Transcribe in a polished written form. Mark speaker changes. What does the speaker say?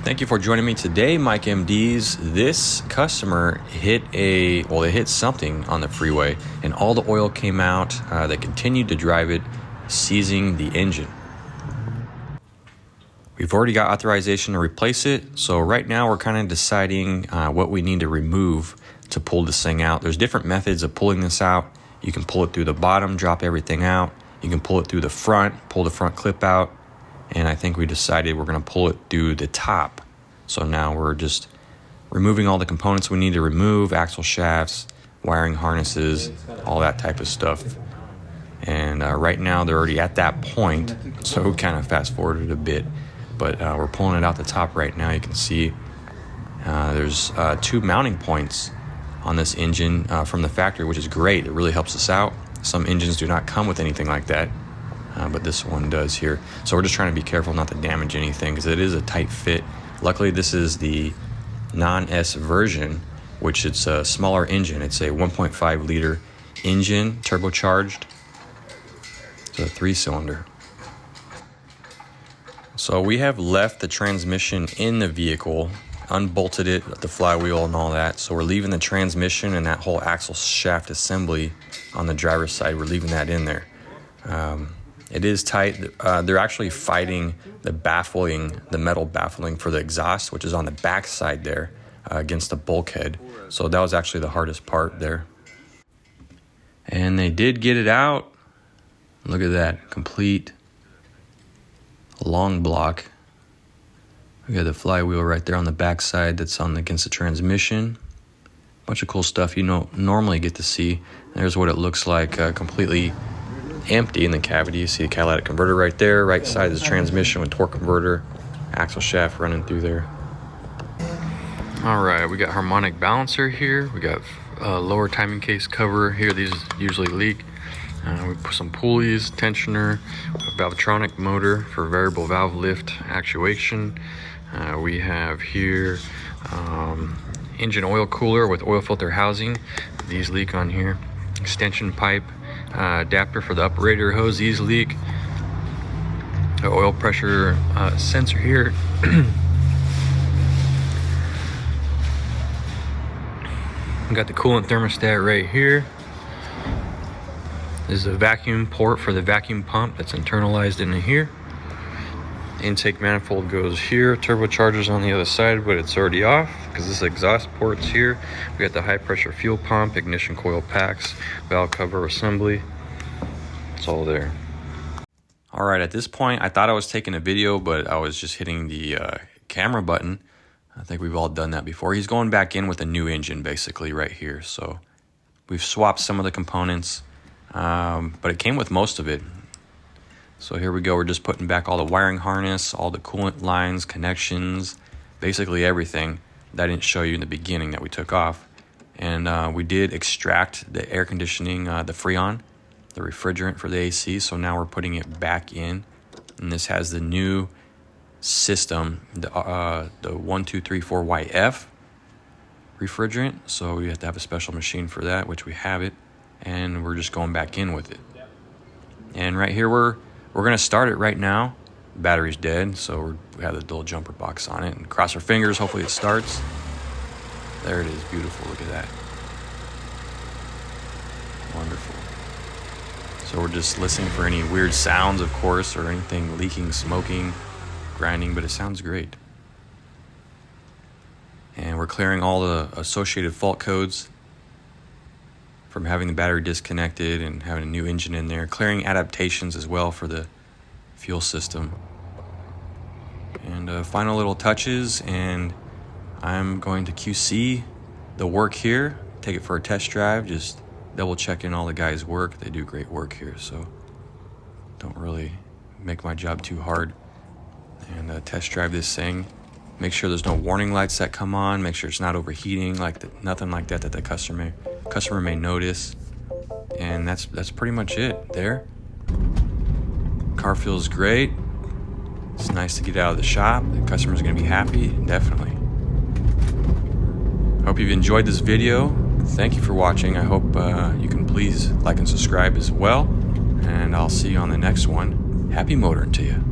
Speaker 1: Thank you for joining me today, Mike MDs. This customer hit they hit something on the freeway and all the oil came out. They continued to drive it, seizing the engine. We've already got authorization to replace it. So right now we're kind of deciding what we need to remove to pull this thing out. There's different methods of pulling this out. You can pull it through the bottom, drop everything out. You can pull it through the front, pull the front clip out. And I think we decided we're going to pull it through the top. So now we're just removing all the components we need to remove, axle shafts, wiring harnesses, all that type of stuff. And right now they're already at that point, so we kind of fast forwarded a bit. But we're pulling it out the top right now. You can see there's 2 mounting points on this engine from the factory, which is great. It really helps us out. Some engines do not come with anything like that. But this one does here. So we're just trying to be careful not to damage anything because it is a tight fit. Luckily, this is the non-S version, which it's a smaller engine. It's a 1.5 liter engine, turbocharged. It's a 3-cylinder. So we have left the transmission in the vehicle, unbolted it, the flywheel and all that. So we're leaving the transmission and that whole axle shaft assembly on the driver's side. We're leaving that in there. It is tight. They're actually fighting the baffling, the metal baffling for the exhaust, which is on the back side there against the bulkhead. So that was actually the hardest part there. And they did get it out. Look at that, complete long block. We got the flywheel right there on the back side that's on against the transmission. Bunch of cool stuff you don't normally get to see. There's what it looks like completely empty in the cavity. You see a catalytic converter right there, right side is the transmission with torque converter, axle shaft running through there. All right, we got harmonic balancer here. We got lower timing case cover here. These usually leak. We put some pulleys, tensioner, a Valvetronic motor for variable valve lift actuation. We have here engine oil cooler with oil filter housing. These leak on here. Extension pipe. Adapter for the operator hose, these leak. The oil pressure sensor here. We got the coolant thermostat right here. This is a vacuum port for the vacuum pump that's internalized into here. Intake manifold goes here. Turbocharger's on the other side, but it's already off because this exhaust port's here. We got the high pressure fuel pump, ignition coil packs, valve cover assembly. It's all there. All right, at this point, I thought I was taking a video, but I was just hitting the camera button. I think we've all done that before. He's going back in with a new engine, basically, right here. So we've swapped some of the components, but it came with most of it. So here we go. We're just putting back all the wiring harness, all the coolant lines, connections, basically everything that I didn't show you in the beginning that we took off. And we did extract the air conditioning, the Freon, the refrigerant for the AC. So now we're putting it back in. And this has the new system, the 1234YF refrigerant. So we have to have a special machine for that, which we have it. And we're just going back in with it. And right here, we're going to start it right now. The battery's dead, so we have the dual jumper box on it. And cross our fingers, hopefully it starts. There it is, beautiful, look at that. Wonderful. So we're just listening for any weird sounds, of course, or anything leaking, smoking, grinding, but it sounds great. And we're clearing all the associated fault codes from having the battery disconnected and having a new engine in there, clearing adaptations as well for the fuel system. And final little touches, and I'm going to QC the work here, take it for a test drive, just double checking all the guys' work. They do great work here, so don't really make my job too hard. And test drive this thing. Make sure there's no warning lights that come on. Make sure it's not overheating, nothing like that the customer may notice. And that's pretty much it there. Car feels great. It's nice to get out of the shop. The customer's gonna be happy, definitely. Hope you've enjoyed this video. Thank you for watching. I hope you can please like and subscribe as well. And I'll see you on the next one. Happy motoring to you.